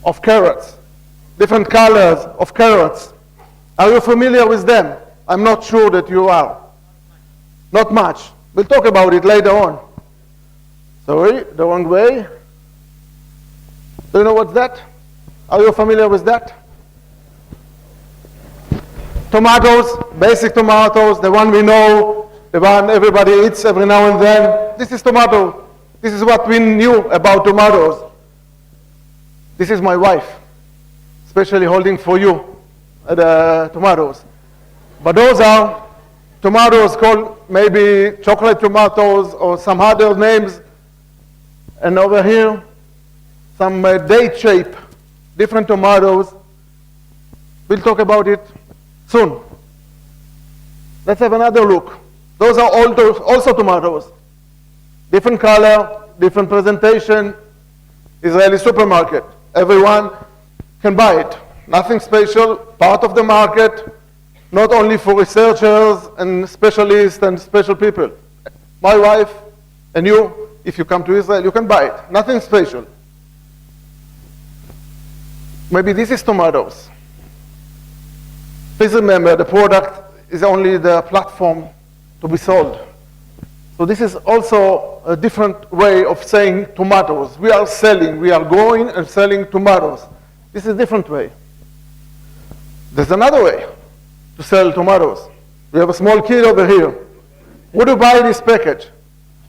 of carrots, different colors of carrots. Are you familiar with them? I'm not sure that you are. Not much. We'll talk about it later on. Sorry, the wrong way. Do you know what's that? Are you familiar with that? Tomatoes, basic tomatoes, the one we know, the one everybody eats every now and then. This is tomato. This is what we knew about tomatoes. This is my wife, especially holding for you the tomatoes. But those are tomatoes called maybe chocolate tomatoes or some other names. And over here, some date shape, different tomatoes. We'll talk about it soon. Let's have another look. Those are also tomatoes. Different color, different presentation. Israeli supermarket. Everyone can buy it. Nothing special, part of the market, not only for researchers and specialists and special people. My wife and you, if you come to Israel, you can buy it. Nothing special. Maybe this is tomatoes. Please remember, the product is only the platform to be sold. So this is also a different way of saying tomatoes. We are selling, we are growing and selling tomatoes. This is a different way. There's another way to sell tomatoes. We have a small kid over here. Would you buy this package?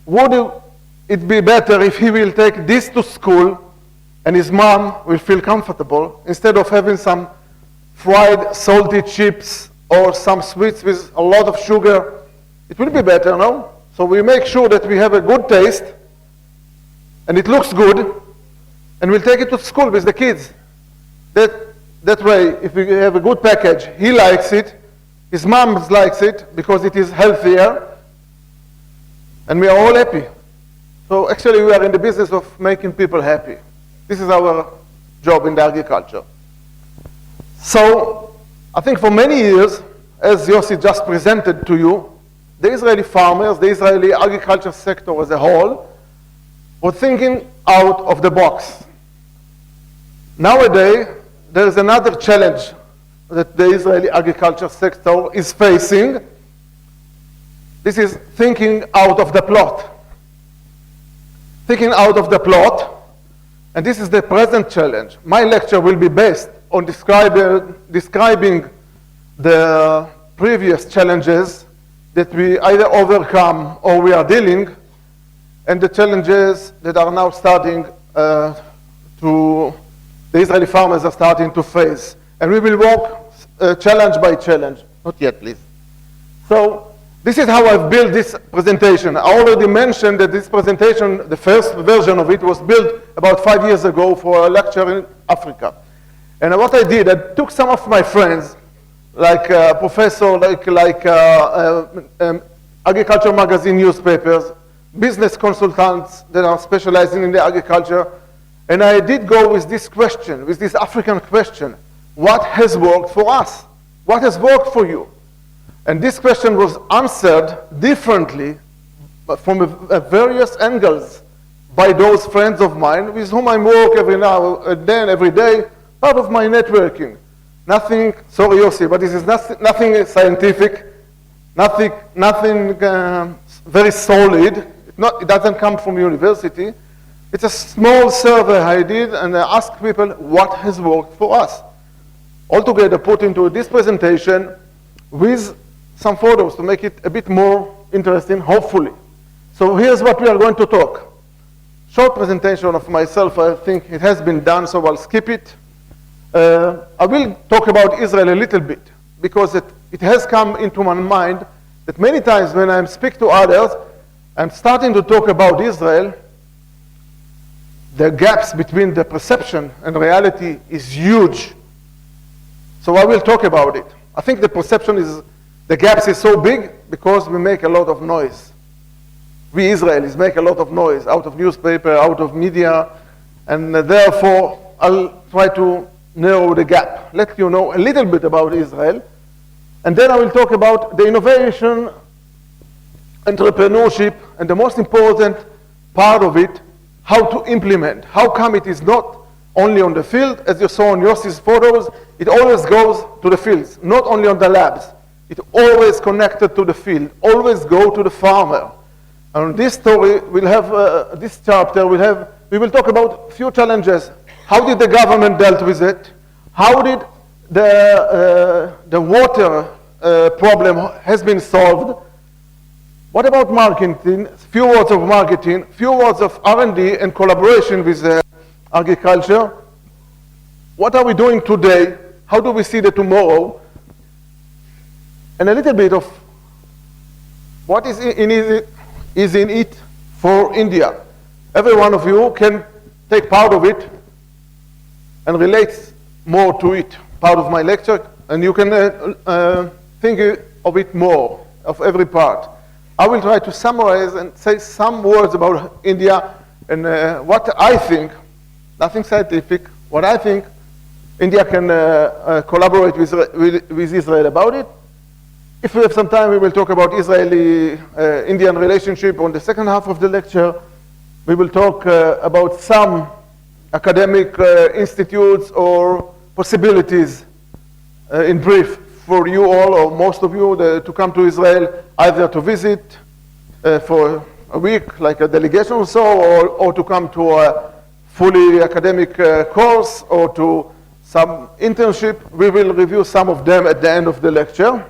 Would it be better if he will take this to school and his mom will feel comfortable instead of having some fried salty chips or some sweets with a lot of sugar? It will be better, no? So we make sure that we have a good taste and it looks good, and we'll take it to school with the kids. That way, if we have a good package, he likes it, his mom likes it because it is healthier, and we are all happy. So actually we are in the business of making people happy. This is our job in the agriculture. So I think for many years, as Yossi just presented to you, the Israeli farmers, the Israeli agriculture sector as a whole, were thinking out of the box. Nowadays, there is another challenge that the Israeli agriculture sector is facing. This is thinking out of the plot. Thinking out of the plot, and this is the present challenge. My lecture will be based on describing the previous challenges that we either overcome or we are dealing, and the challenges that are now starting the Israeli farmers are starting to face. And we will walk challenge by challenge. Not yet, please. So this is how I've built this presentation. I already mentioned that this presentation, the first version of it, was built about 5 years ago for a lecture in Africa. And what I did, I took some of my friends, like professor, agriculture magazine newspapers, business consultants that are specializing in the agriculture, and I did go with this question, with this African question: what has worked for us? What has worked for you? And this question was answered differently, but from various angles, by those friends of mine with whom I work every now and then, every day, part of my networking. Nothing, sorry Yossi, but this is nothing scientific, nothing very solid. It doesn't come from university. It's a small survey I did, and I asked people what has worked for us. Altogether put into this presentation with some photos to make it a bit more interesting, hopefully. So here's what we are going to talk. Short presentation of myself, I think it has been done, so I'll skip it. I will talk about Israel a little bit, because it has come into my mind that many times when I speak to others, I'm starting to talk about Israel, the gaps between the perception and reality is huge. So I will talk about it. I think the perception is, the gaps is so big because we make a lot of noise. We Israelis make a lot of noise out of newspaper, out of media, and therefore I'll try to narrow the gap, let you know a little bit about Israel, and then I will talk about the innovation, entrepreneurship, and the most important part of it, how to implement. How come it is not only on the field. As you saw in Yossi's photos, it always goes to the fields, not only on the labs. It always connected to the field, always go to the farmer. And this story, we'll have, this chapter, we will talk about few challenges. How did the government dealt with it? How did the water problem has been solved? What about marketing? Few words of marketing, few words of R&D and collaboration with agriculture. What are we doing today? How do we see the tomorrow? And a little bit of what is in it for India. Every one of you can take part of it and relate more to it, part of my lecture, and you can think of it more, of every part. I will try to summarize and say some words about India and what I think, nothing scientific, what I think India can collaborate with Israel about it. If we have some time, we will talk about Israeli-Indian relationship on the second half of the lecture. We will talk about some academic institutes or possibilities in brief for you all or most of you to come to Israel, either to visit for a week, like a delegation or so, or to come to a fully academic course or to some internship. We will review some of them at the end of the lecture.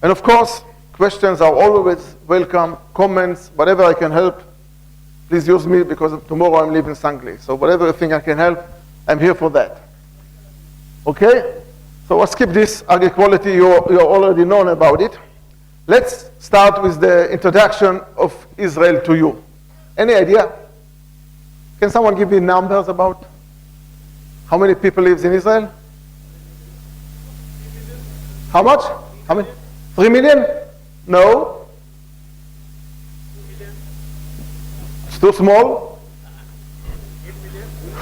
And of course, questions are always welcome, comments, whatever I can help. Please use me because tomorrow I'm leaving Sangli. So whatever you think I can help, I'm here for that. Okay? So let's skip this ag equality, you're already known about it. Let's start with the introduction of Israel to you. Any idea? Can someone give me numbers about how many people live in Israel? How much? How many? 3 million? No. 2 million. It's too small?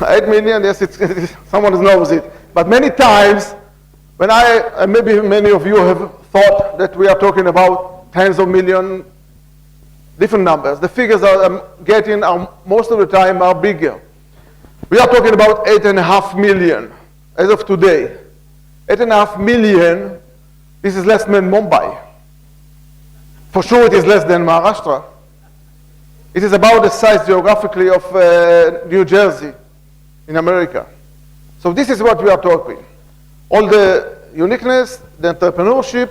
8 million, yes, someone knows it. But many times, when maybe many of you have thought that we are talking about tens of millions, different numbers. The figures I'm getting most of the time are bigger. We are talking about 8.5 million as of today. 8.5 million, this is less than Mumbai. For sure it is less than Maharashtra. It is about the size geographically of New Jersey in America. So this is what we are talking. All the uniqueness, the entrepreneurship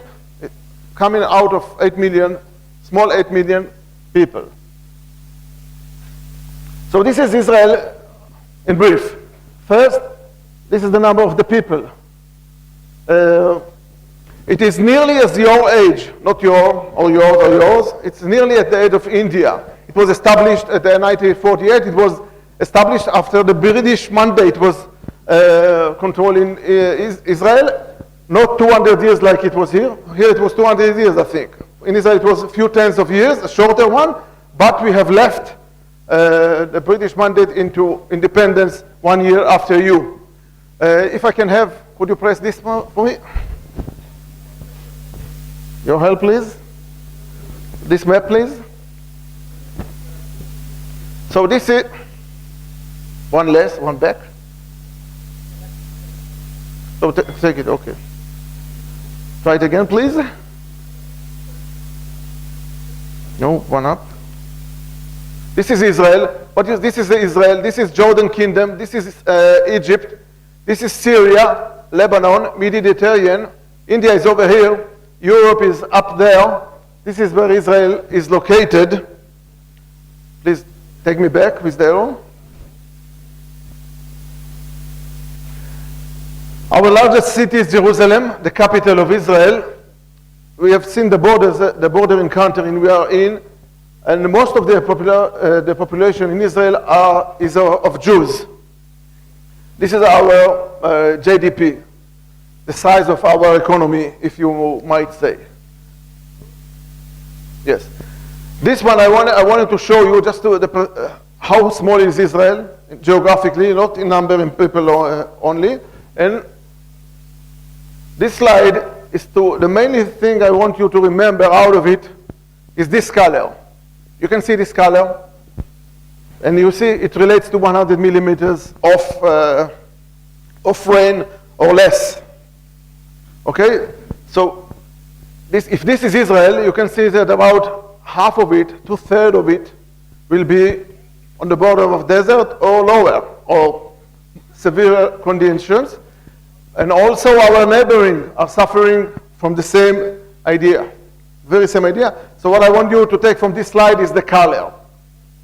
coming out of 8 million, small 8 million people. So this is Israel in brief. First, this is the number of the people. It is nearly as your age, not your or yours or yours. It's nearly at the age of India. It was established at 1948. It was established after the British mandate was controlling Israel. Not 200 years like it was here. Here it was 200 years, I think. In Israel it was a few tens of years, a shorter one, but we have left the British mandate into independence 1 year after you. If I can have, could you press this for me? Your help, please. This map, please. So this is one less, one back. So take it, okay. Try it again, please. No, one up. This is Israel. What is this? Is Israel. This is Jordan Kingdom. This is Egypt. This is Syria, Lebanon, Mediterranean. India is over here. Europe is up there. This is where Israel is located. Please take me back with the arrow. Our largest city is Jerusalem, the capital of Israel. We have seen the bordering country we are in, and most of the population in Israel is of Jews. This is our GDP, the size of our economy, if you might say. Yes. This one I wanted to show you just how small is Israel geographically, not in number of people only. And this slide is the main thing I want you to remember out of it is this color. You can see this color. And you see it relates to 100 millimeters of rain or less. Okay? So if this is Israel, you can see that about half of it, 2/3 of it, will be on the border of desert or lower, or severe conditions. And also our neighboring are suffering from the same idea, very same idea. So what I want you to take from this slide is the color.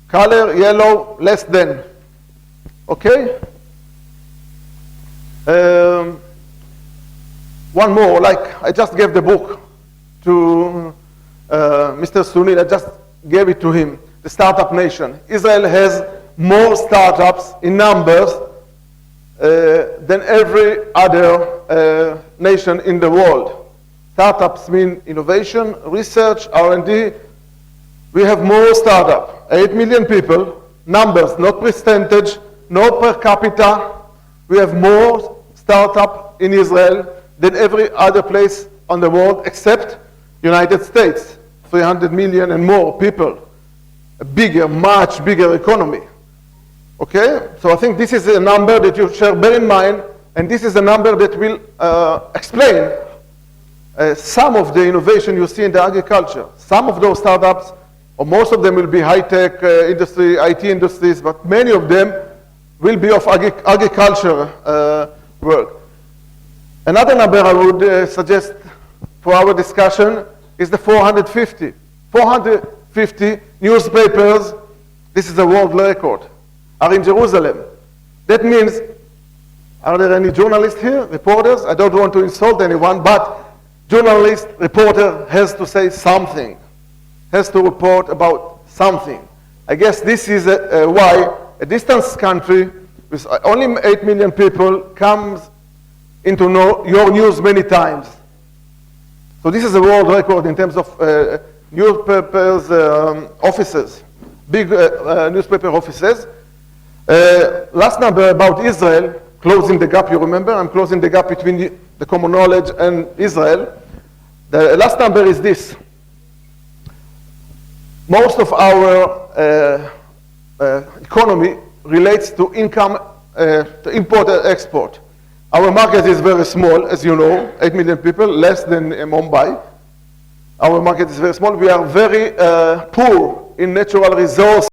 Color, yellow, less than. Okay? One more, like I just gave the book to Mr. Sunil, I just gave it to him, the Startup Nation. Israel has more startups in numbers than every other nation in the world. Startups mean innovation, research, R&D. We have more startups, 8 million people, numbers, not percentage, not per capita. We have more startups in Israel than every other place on the world except United States, 300 million and more people, a bigger, much bigger economy. Okay, so I think this is a number that you should bear in mind, and this is a number that will explain some of the innovation you see in the agriculture. Some of those startups, or most of them, will be high-tech industry, IT industries, but many of them will be of agriculture work. Another number I would suggest for our discussion is the 450. 450 newspapers, this is a world record, are in Jerusalem. That means, are there any journalists here, reporters? I don't want to insult anyone, but journalist, reporter has to say something, has to report about something. I guess this is why a distant country with only 8 million people comes into your news many times. So this is a world record in terms of newspapers offices, big newspaper offices. Last number about Israel, closing the gap, you remember? I'm closing the gap between the common knowledge and Israel. The last number is this. Most of our economy relates to income, to import and export. Our market is very small, as you know, 8 million people, less than Mumbai. Our market is very small. We are very poor in natural resources.